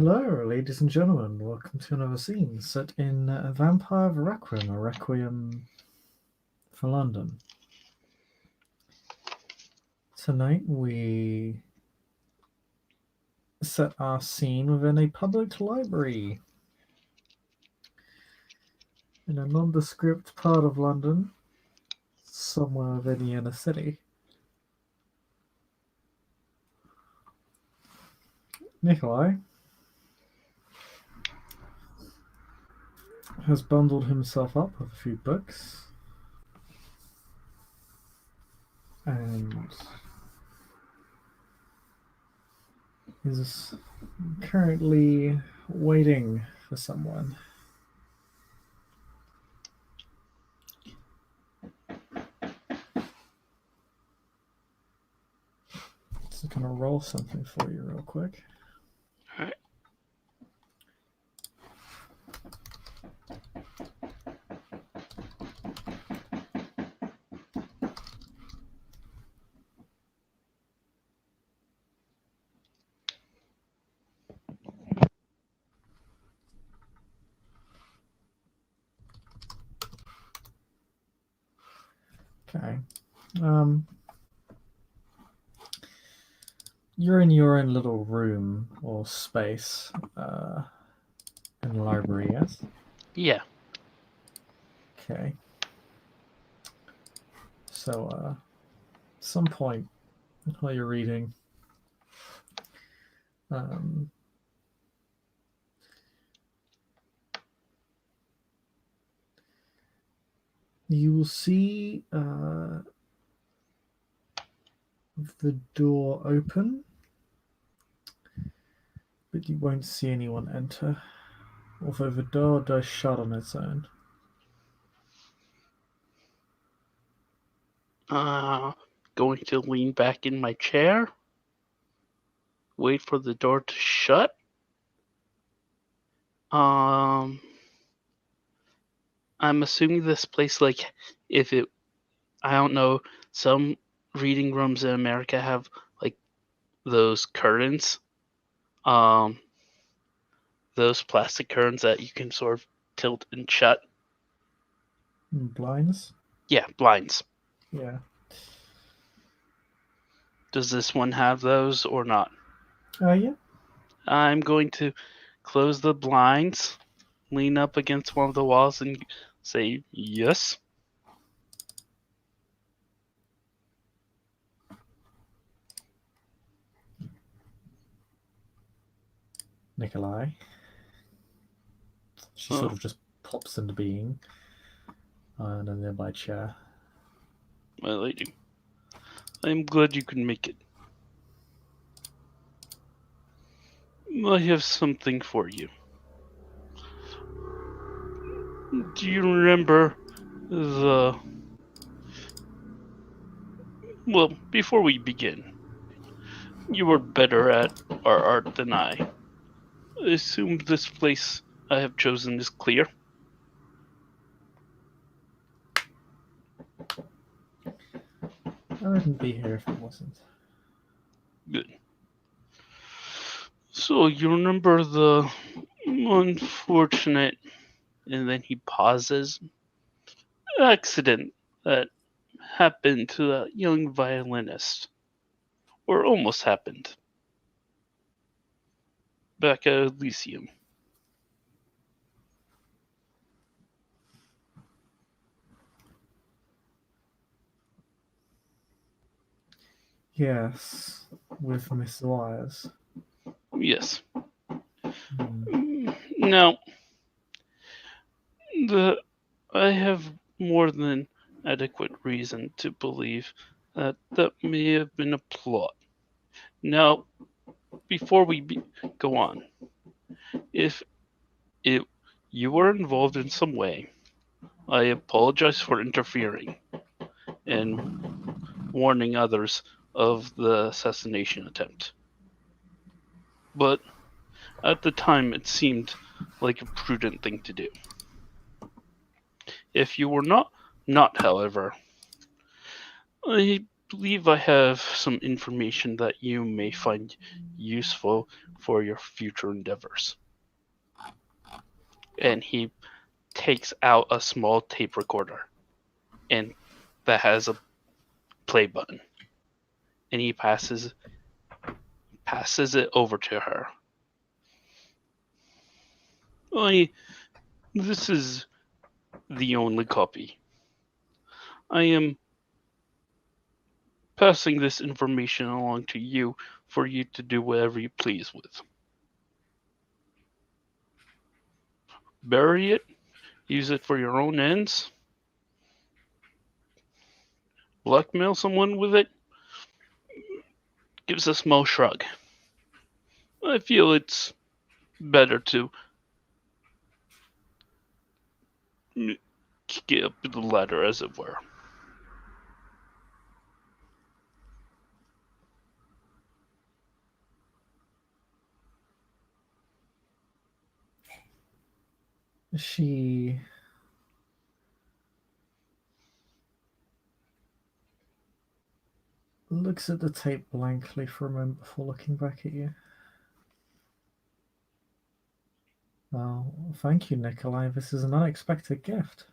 Hello, ladies and gentlemen. Welcome to another scene set in Vampire Requiem, a Requiem for London. Tonight we set our scene within a public library in a nondescript part of London, somewhere within the inner city. Nikolai has bundled himself up with a few books and is currently waiting for someone. Just gonna roll something for you real quick. All right. Okay. You're in your own little room or space in the library, yes? Yeah. Okay. So, at some point while you're reading, you will see the door open, but you won't see anyone enter, although the door does shut on its own. Going to lean back in my chair. Wait for the door to shut. I'm assuming this place, I don't know, some reading rooms in America have those curtains. Those plastic curtains that you can sort of tilt and shut. Blinds? Yeah, blinds. Yeah. Does this one have those or not? Yeah. I'm going to close the blinds, lean up against one of the walls, and say yes. Nikolai. She sort of just pops into being in a nearby chair. My lady, I'm glad you can make it. I have something for you. Do you remember Well, before we begin, you were better at our art than I. I assume this place I have chosen is clear. I wouldn't be here if it wasn't. Good. So you remember the unfortunate, and then he pauses, accident that happened to that young violinist, or almost happened, back at Elysium. Yes, with Miss Wires. Yes. Now, I have more than adequate reason to believe that may have been a plot. Now, before we go on, if you were involved in some way, I apologize for interfering and warning others of the assassination attempt. But at the time, it seemed like a prudent thing to do. If you were not, however, I believe I have some information that you may find useful for your future endeavors. And he takes out a small tape recorder and that has a play button. And he passes it over to her. This is the only copy. I am passing this information along to you for you to do whatever you please with. Bury it, use it for your own ends, blackmail someone with it, gives a small shrug. I feel it's better to kick it up the ladder, as it were. She looks at the tape blankly for a moment before looking back at you. Well, thank you, Nikolai. This is an unexpected gift.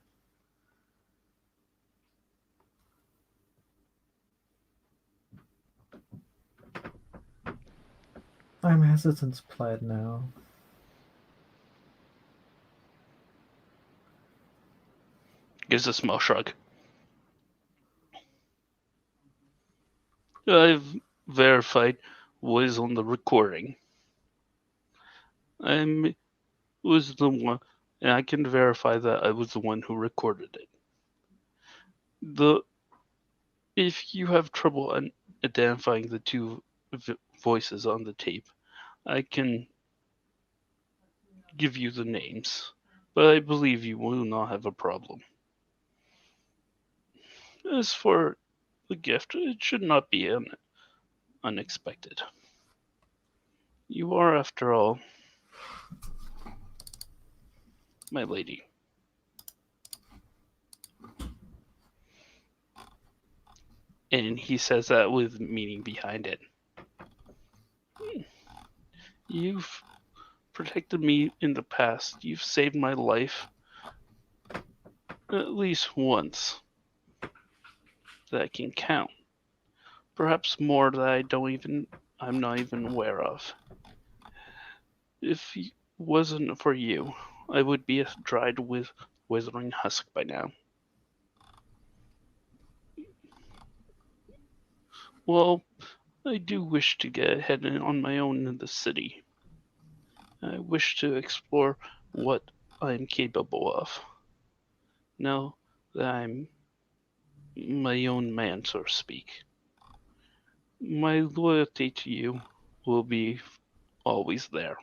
I'm hesitant to play it now. Gives a small shrug. I've verified what is on the recording. I was the one, and I can verify that I was the one who recorded it. If you have trouble identifying the two voices on the tape, I can give you the names, but I believe you will not have a problem. As for the gift, it should not be unexpected. You are, after all, my lady. And he says that with meaning behind it. You've protected me in the past. You've saved my life at least once. That can count. Perhaps more that I'm not even aware of. If it wasn't for you, I would be a dried withering husk by now. Well, I do wish to get ahead on my own in the city. I wish to explore what I am capable of. Now that I'm my own man, so to speak. My loyalty to you will be always there.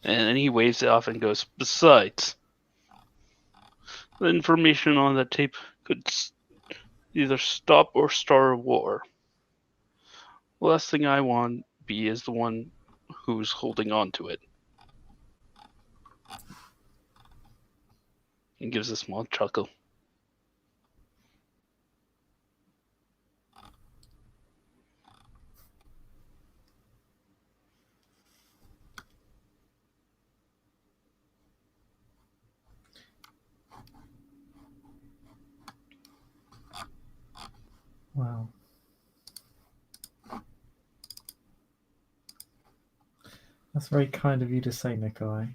And then he waves it off and goes, besides, the information on that tape could either stop or start a war. The last thing I want to be is the one who's holding on to it. He gives a small chuckle. Wow. That's very kind of you to say, Nikolai.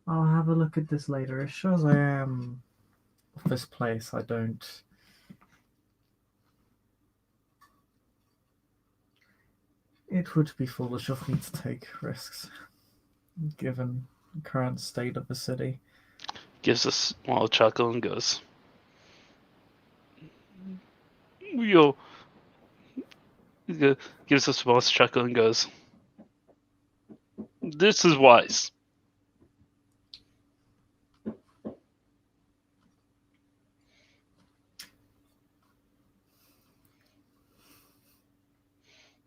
I'll have a look at this later. It shows I am of this place. I don't. It would be foolish of me to take risks, given the current state of the city. Gives a small chuckle and goes, Rio gives a small chuckle and goes, "This is wise."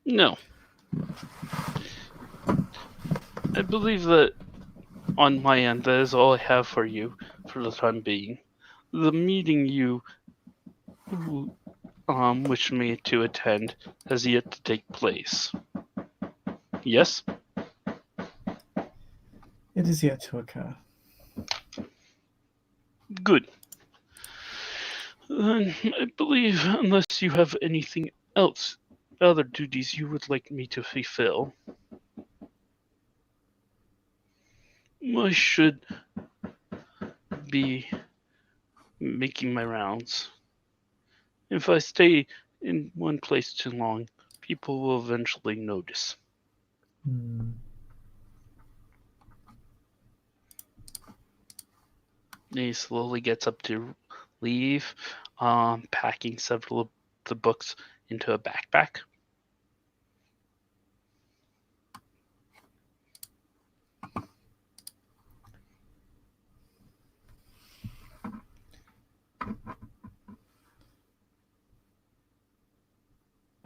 No, I believe that on my end, that is all I have for you for the time being. The meeting you wished me to attend has yet to take place. Yes? It is yet to occur. Good. Then I believe, unless you have anything else, other duties you would like me to fulfill, I should be making my rounds. If I stay in one place too long, people will eventually notice. Hmm. He slowly gets up to leave, packing several of the books into a backpack.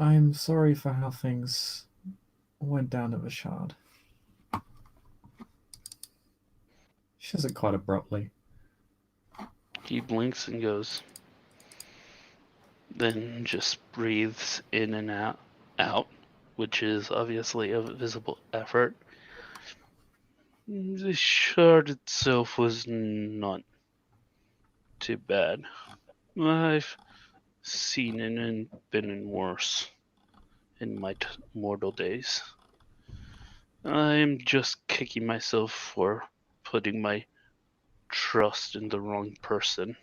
I'm sorry for how things went down at the Shard. She says it quite abruptly. He blinks and goes, then just breathes in and out, which is obviously a visible effort. The shard itself was not too bad. I've seen it and been in worse in my mortal days. I'm just kicking myself for putting my trust in the wrong person.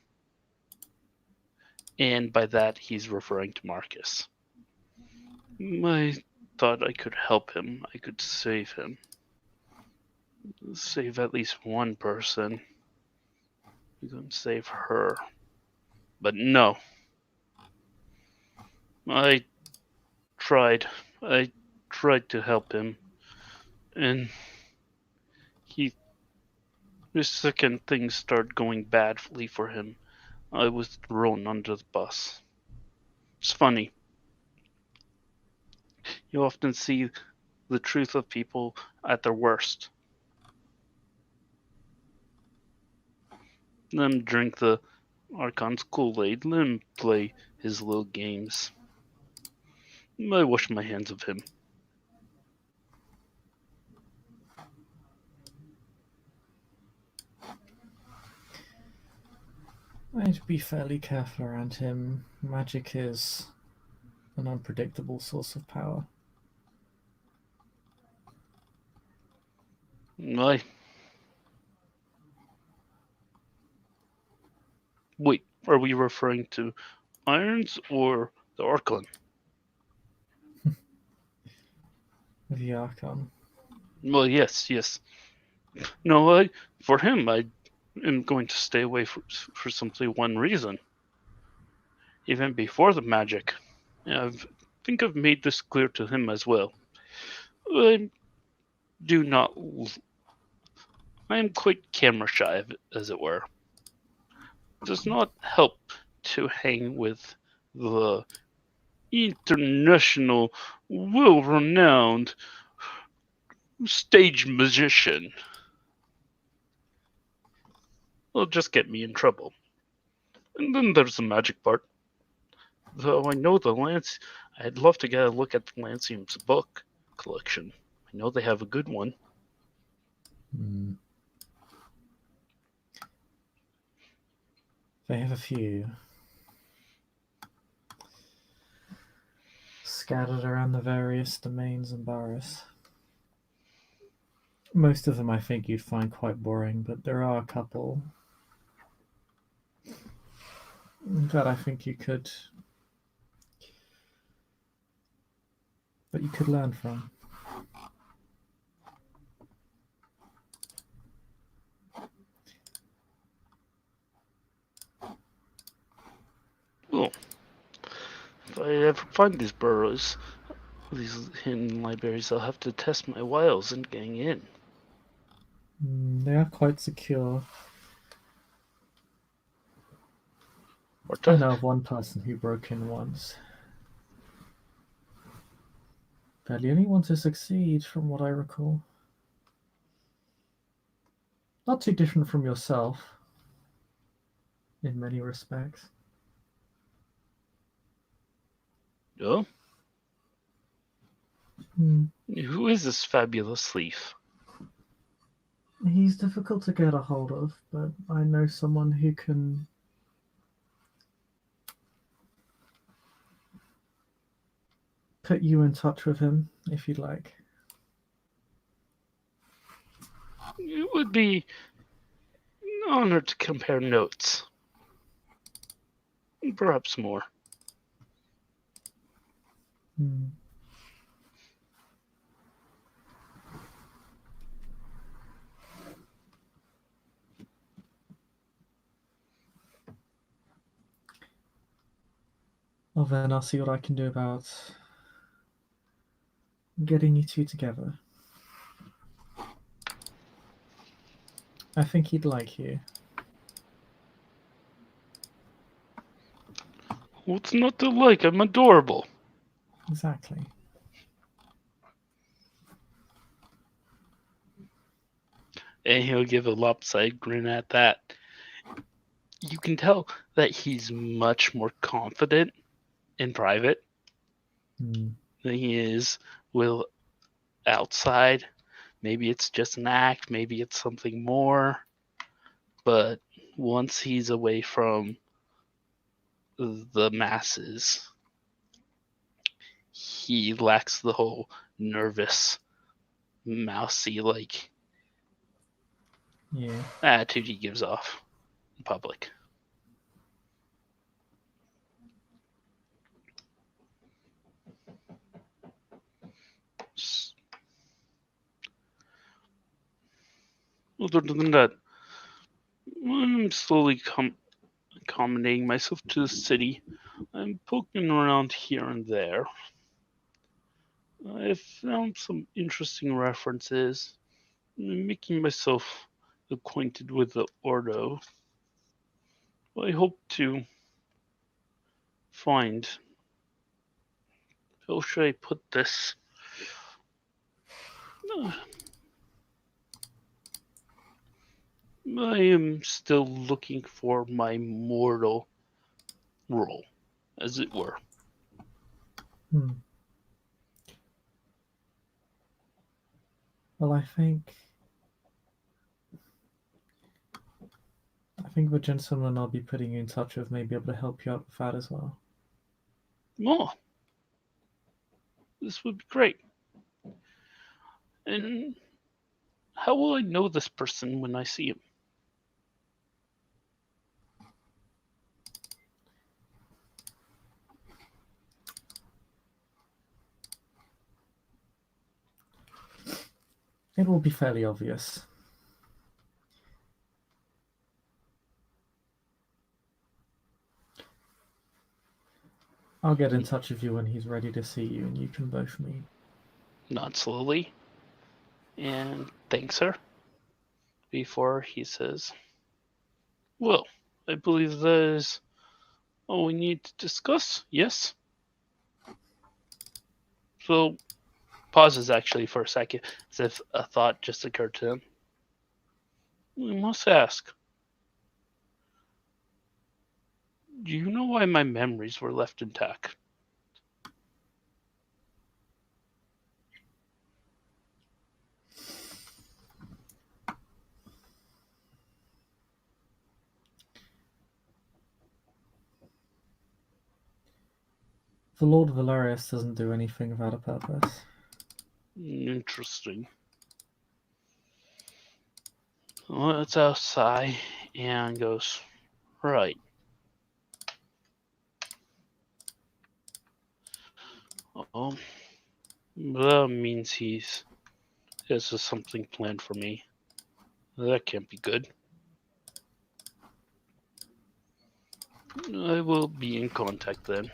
And by that, he's referring to Marcus. I thought I could help him. I could save him. Save at least one person. You can save her. But no. I tried. I tried to help him. And the second things started going badly for him, I was thrown under the bus. It's funny. You often see the truth of people at their worst. Let him drink the Archon's Kool-Aid, let him play his little games. I wash my hands of him. I'd be fairly careful around him. Magic is an unpredictable source of power. I... Wait, are we referring to Irons or the Archon? The Archon. Well, yes. No, for him, I am going to stay away for simply one reason. Even before the magic. I think I've made this clear to him as well. I do not. I am quite camera shy, as it were. It does not help to hang with the international, well renowned stage magician. It'll just get me in trouble. And then there's the magic part. Though I know I'd love to get a look at the Lancium's book collection. I know they have a good one. They have a few scattered around the various domains and boroughs. Most of them I think you'd find quite boring, but there are a couple that I think you could learn from. Well, find these burrows, these hidden libraries, I'll have to test my wiles in getting in. They are quite secure. Or I know of one person who broke in once. They're the only one to succeed, from what I recall. Not too different from yourself, in many respects. Oh? Hmm. Who is this fabulous thief? He's difficult to get a hold of, but I know someone who can put you in touch with him if you'd like. It would be an honor to compare notes. Perhaps more. Hmm. Well, then I'll see what I can do about getting you two together. I think he'd like you. What's not to like? I'm adorable. Exactly. And he'll give a lopsided grin at that. You can tell that he's much more confident in private Hmm. than he is with outside. Maybe it's just an act, maybe it's something more. But once he's away from the masses, he lacks the whole nervous, mousy like Yeah. attitude he gives off in public. Other than that, I'm slowly accommodating myself to the city. I'm poking around here and there. I've found some interesting references, making myself acquainted with the Ordo. I hope to find. How should I put this? I am still looking for my mortal role, as it were. Hmm. Well, I think the gentleman I'll be putting you in touch with may be able to help you out with that as well. Oh, this would be great. And how will I know this person when I see him? It will be fairly obvious. I'll get in touch with you when he's ready to see you and you can both meet. Nod slowly and thanks her before he says, "Well, I believe that is all we need to discuss, yes?" So, pauses actually for a second, as if a thought just occurred to him. We must ask, do you know why my memories were left intact? The Lord Valerius doesn't do anything without a purpose. Interesting. Let's outside and goes, right. Oh, that means he has something planned for me. That can't be good. I will be in contact then.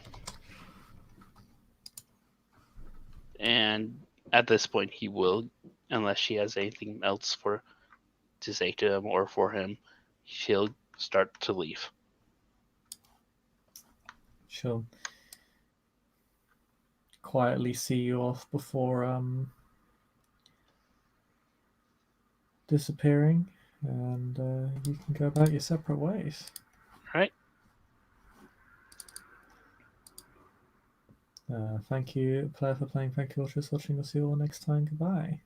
And at this point, he will, unless she has anything else to say to him or for him, she'll start to leave. She'll quietly see you off before disappearing, and you can go about your separate ways. Right? Thank you, player, for playing. Thank you all for watching. We'll see you all next time. Goodbye.